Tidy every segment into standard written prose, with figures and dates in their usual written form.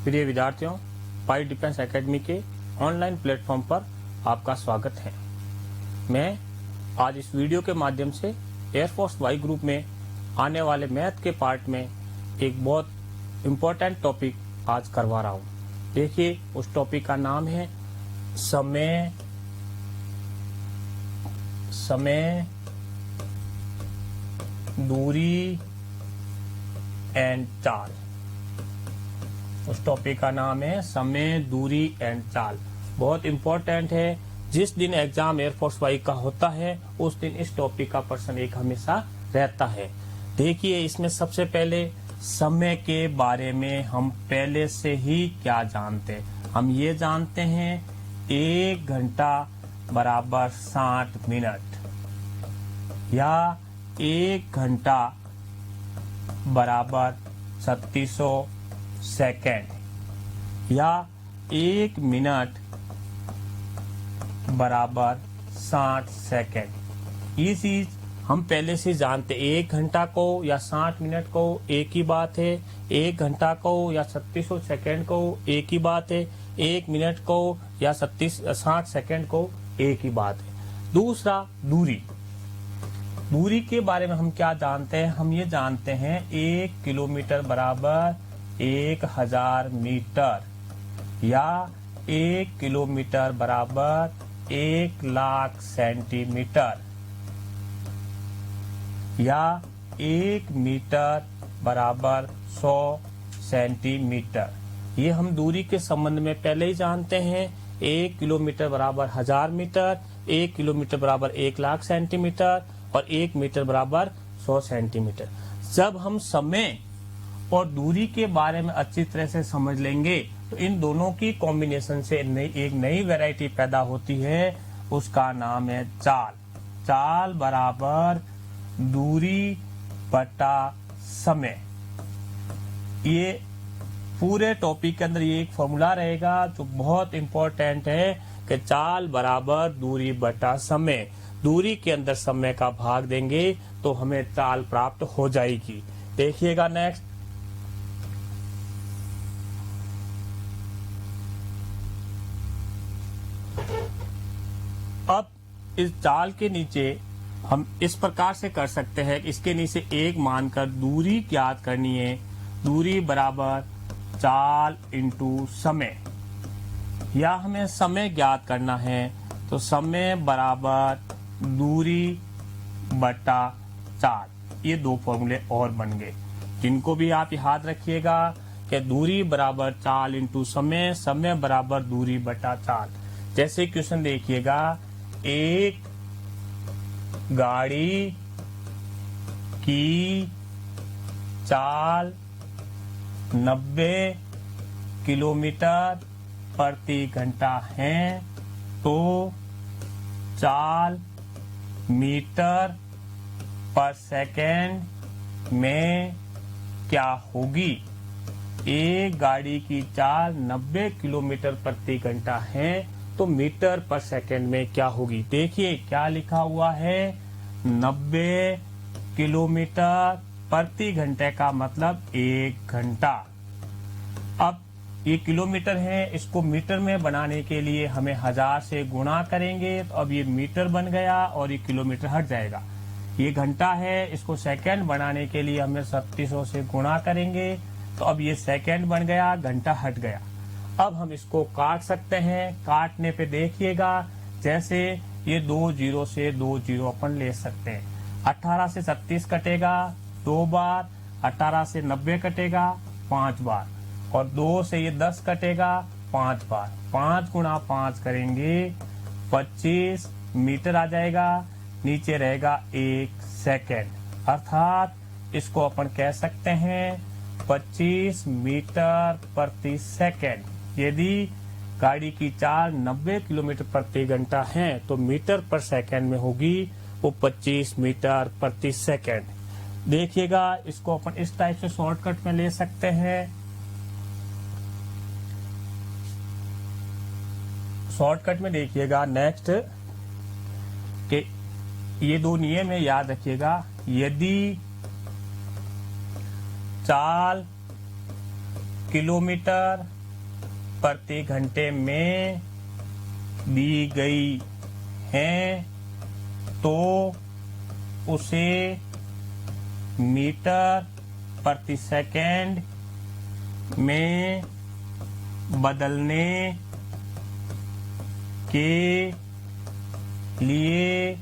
प्रिय विद्यार्थियों, पाई defence academy के ऑनलाइन प्लेटफॉर्म पर आपका स्वागत है। मैं आज इस वीडियो के माध्यम से एयरफोर्स वाई ग्रुप में आने वाले मैथ के पार्ट में एक बहुत इम्पोर्टेंट टॉपिक आज करवा रहा हूँ। देखिए, उस टॉपिक का नाम है समय, दूरी एंड चाल। उस टॉपिक का नाम है समय, दूरी एंड चाल। बहुत इंपॉर्टेंट है। जिस दिन एग्जाम एयरफोर्स वाई का होता है उस दिन इस टॉपिक का पर्सन एक हमेशा रहता है। देखिए, इसमें सबसे पहले समय के बारे में हम पहले से ही क्या जानते हैं। हम ये जानते हैं 1 घंटा बराबर 60 मिनट या 1 घंटा बराबर 3600 सेकेंड या 1 मिनट बराबर 60 सेकेंड। ये चीज हम पहले से जानते। 1 घंटा को या 60 मिनट को एक ही बात है, 1 घंटा को या 3600 सेकेंड को एक ही बात है, 1 मिनट को या 60 सेकेंड को एक ही बात है। दूसरा, दूरी के बारे में हम क्या जानते हैं। हम ये जानते हैं 1 किलोमीटर बराबर 1000 मीटर या 1 किलोमीटर बराबर 1,00,000 सेंटीमीटर या 1 मीटर बराबर 100 सेंटीमीटर। ये हम दूरी के संबंध में पहले ही जानते हैं। 1 किलोमीटर बराबर 1000 मीटर, 1 किलोमीटर बराबर 1,00,000 सेंटीमीटर और 1 मीटर बराबर 100 सेंटीमीटर। जब हम समय और दूरी के बारे में अच्छी तरह से समझ लेंगे तो इन दोनों की कॉम्बिनेशन से एक नई वैरायटी पैदा होती है। उसका नाम है चाल। चाल बराबर दूरी बटा समय। ये पूरे टॉपिक के अंदर ये एक फॉर्मूला रहेगा जो बहुत इंपॉर्टेंट है कि चाल बराबर दूरी बटा समय। दूरी के अंदर समय का भाग देंगे तो हमें चाल प्राप्त हो जाएगी। देखिएगा नेक्स्ट। अब इस चाल के नीचे हम इस प्रकार से कर सकते हैं कि इसके नीचे 1 मानकर दूरी ज्ञात करनी है। दूरी बराबर चाल इंटू समय, या हमें समय ज्ञात करना है तो समय बराबर दूरी बटा चाल। ये 2 फॉर्मूले और बन गए जिनको भी आप याद रखिएगा कि दूरी बराबर चाल इंटू समय, समय बराबर दूरी बटा चाल। जैसे क्वेश्चन देखिएगा, एक गाड़ी की चाल 90 किलोमीटर प्रति घंटा है तो चाल मीटर पर सेकेंड में क्या होगी। एक गाड़ी की चाल 90 किलोमीटर प्रति घंटा है तो मीटर पर सेकेंड में क्या होगी। देखिए क्या लिखा हुआ है, 90 किलोमीटर प्रति घंटे का मतलब 1 घंटा। अब ये किलोमीटर है, इसको मीटर में बनाने के लिए हमें 1000 से गुणा करेंगे तो अब ये मीटर बन गया और ये किलोमीटर हट जाएगा। ये घंटा है, इसको सेकंड बनाने के लिए हमें 3600 से गुणा करेंगे तो अब ये सेकंड बन गया, घंटा हट गया। अब हम इसको काट सकते हैं। काटने पे देखिएगा, जैसे ये 2 जीरो से 2 जीरो अपन ले सकते हैं। 18 से 36 कटेगा 2 बार, 18 से 90 कटेगा 5 बार और 2 से ये 10 कटेगा 5 बार। 5 गुणा 5 करेंगे 25 मीटर आ जाएगा। नीचे रहेगा 1 सेकेंड, अर्थात इसको अपन कह सकते हैं 25 मीटर प्रति सेकेंड। यदि गाड़ी की चाल 90 किलोमीटर प्रति घंटा है तो मीटर पर सेकेंड में होगी वो 25 मीटर प्रति सेकेंड। देखिएगा, इसको अपन इस टाइप से शॉर्टकट में ले सकते हैं। शॉर्टकट में देखिएगा नेक्स्ट कि ये 2 नियम है, याद रखिएगा। यदि चाल किलोमीटर प्रति घंटे में दी गई हैं तो उसे मीटर प्रति सेकंड में बदलने के लिए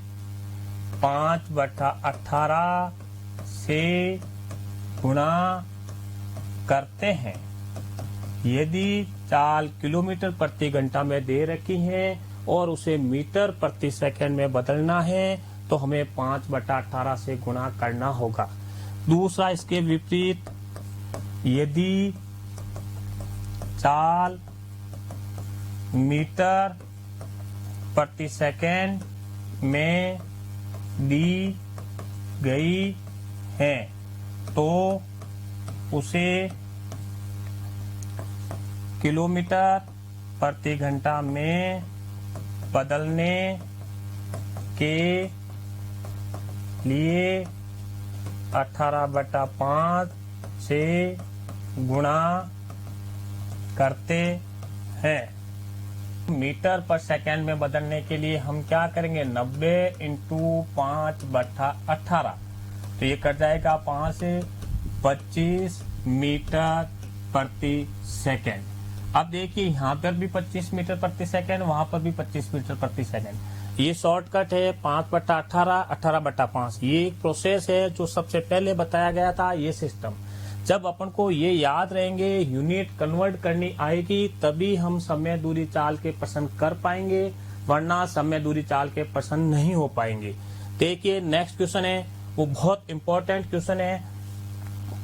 5/18 से गुणा करते हैं। यदि चाल किलोमीटर प्रति घंटा में दे रखी है और उसे मीटर प्रति सेकंड में बदलना है तो हमें 5/18 से गुणा करना होगा। दूसरा इसके विपरीत, यदि चाल मीटर प्रति सेकंड में दी गई है तो उसे किलोमीटर प्रति घंटा में बदलने के लिए 18/5 से गुणा करते हैं। मीटर पर सेकंड में बदलने के लिए हम क्या करेंगे, 90 × 5/18, तो ये कट जाएगा 5 से 25 मीटर प्रति सेकंड। अब देखिए यहाँ पर भी 25 मीटर प्रति सेकंड, वहां पर भी 25 मीटर प्रति सेकंड। ये शॉर्टकट है 5/18, 18/5। ये एक प्रोसेस है जो सबसे पहले बताया गया था। ये सिस्टम जब अपन को ये याद रहेंगे, यूनिट कन्वर्ट करनी आएगी, तभी हम समय दूरी चाल के प्रश्न कर पाएंगे, वरना समय दूरी चाल के प्रश्न नहीं हो पाएंगे। देखिए नेक्स्ट क्वेश्चन है, वो बहुत इंपॉर्टेंट क्वेश्चन है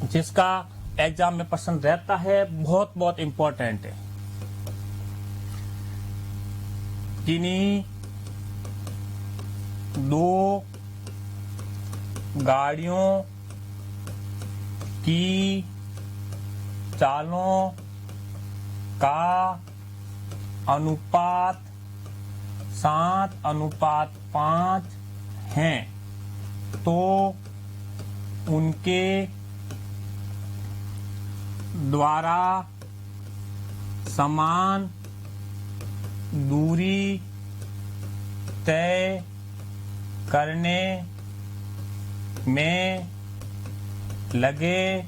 जिसका एग्जाम में प्रश्न रहता है, बहुत इंपॉर्टेंट है। किन्हीं दो गाड़ियों की चालों का अनुपात 7:5 है तो उनके द्वारा समान दूरी तय करने में लगे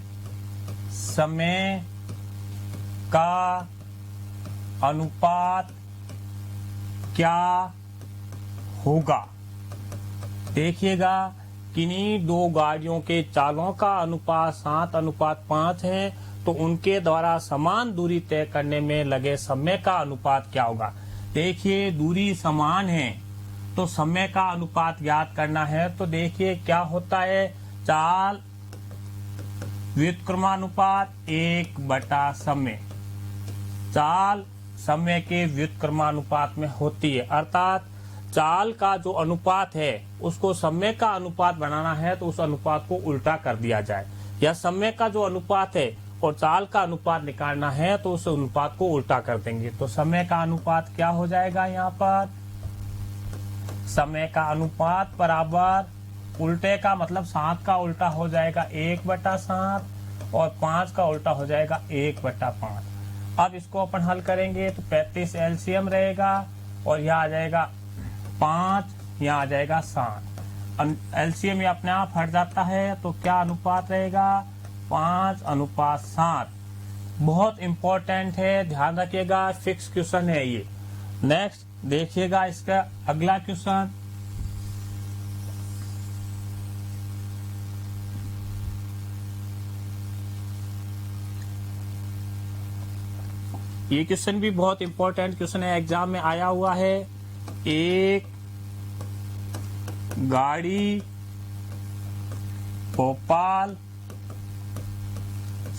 समय का अनुपात क्या होगा। देखिएगा, किन्हीं दो गाड़ियों के चालों का अनुपात 7:5 है तो उनके द्वारा समान दूरी तय करने में लगे समय का अनुपात क्या होगा। देखिए दूरी समान है तो समय का अनुपात ज्ञात करना है। तो देखिए क्या होता है, चाल व्युत्क्रमानुपात 1/समय, चाल समय के व्युत्क्रमानुपात में होती है। अर्थात चाल का जो अनुपात है उसको समय का अनुपात बनाना है तो उस अनुपात को उल्टा कर दिया जाए, या समय का जो अनुपात है और चाल का अनुपात निकालना है तो उस अनुपात को उल्टा कर देंगे। तो समय का अनुपात क्या हो जाएगा, यहाँ पर समय का अनुपात बराबर, उल्टे का मतलब 7 का उल्टा हो जाएगा 1/7 और 5 का उल्टा हो जाएगा 1/5। अब इसको अपन हल करेंगे तो 35 एलसीएम रहेगा और यहाँ आ जाएगा 5, यहाँ आ जाएगा 7। एलसीएम ये अपने आप हट जाता है तो क्या अनुपात रहेगा, 5:7। बहुत इंपॉर्टेंट है, ध्यान रखिएगा, फिक्स क्वेश्चन है ये। नेक्स्ट देखिएगा इसका अगला क्वेश्चन, ये क्वेश्चन भी बहुत इंपॉर्टेंट क्वेश्चन है, एग्जाम में आया हुआ है। एक गाड़ी भोपाल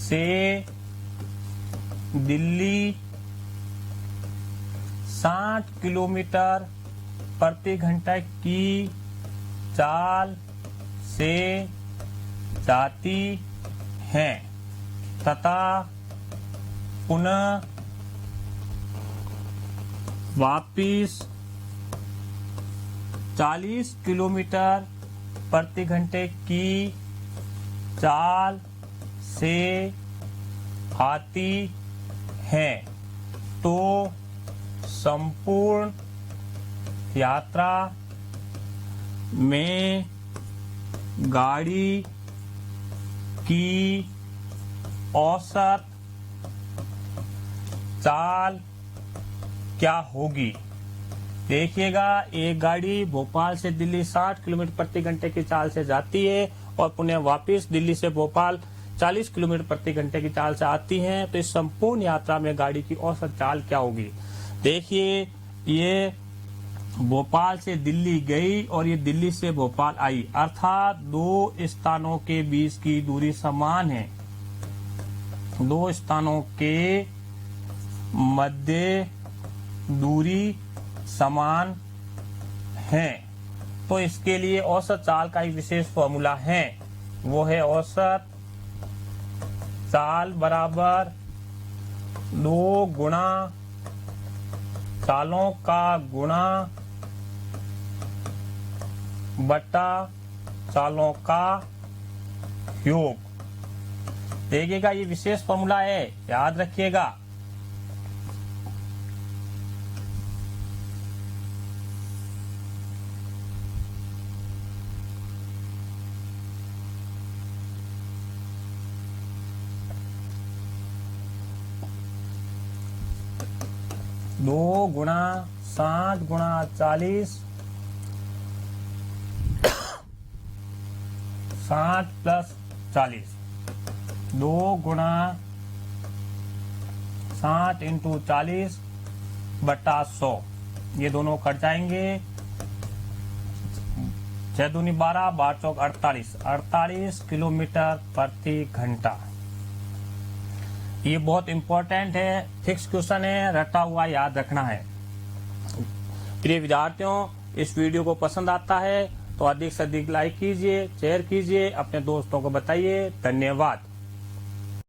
से दिल्ली 60 किलोमीटर प्रति घंटा की चाल से जाती है तथा पुनः वापिस 40 किलोमीटर प्रति घंटे की चाल से आती है तो संपूर्ण यात्रा में गाड़ी की औसत चाल क्या होगी। देखिएगा, एक गाड़ी भोपाल से दिल्ली 60 किलोमीटर प्रति घंटे की चाल से जाती है और पुनः वापस दिल्ली से भोपाल 40 किलोमीटर प्रति घंटे की चाल से आती है, तो इस संपूर्ण यात्रा में गाड़ी की औसत चाल क्या होगी। देखिए, ये भोपाल से दिल्ली गई और ये दिल्ली से भोपाल आई, अर्थात दो स्थानों के बीच की दूरी समान है। दो स्थानों के मध्य दूरी समान है, तो इसके लिए औसत चाल का एक विशेष फॉर्मूला है, वो है औसत चाल बराबर 2 गुणा चालों का गुणा बटा चालों का योग। देखिएगा, ये विशेष फॉर्मूला है, याद रखिएगा। दो गुणा 60 गुणा 40 60 प्लस 40, 2 गुणा 60 इंटू 40 बटा 100, ये दोनों कट जाएंगे। 6 दूनी 12, 12 चौक 48 किलोमीटर प्रति घंटा। ये बहुत इंपॉर्टेंट है, फिक्स क्वेश्चन है, रटा हुआ याद रखना है। प्रिय विद्यार्थियों, इस वीडियो को पसंद आता है तो अधिक से अधिक लाइक कीजिए, शेयर कीजिए, अपने दोस्तों को बताइए। धन्यवाद।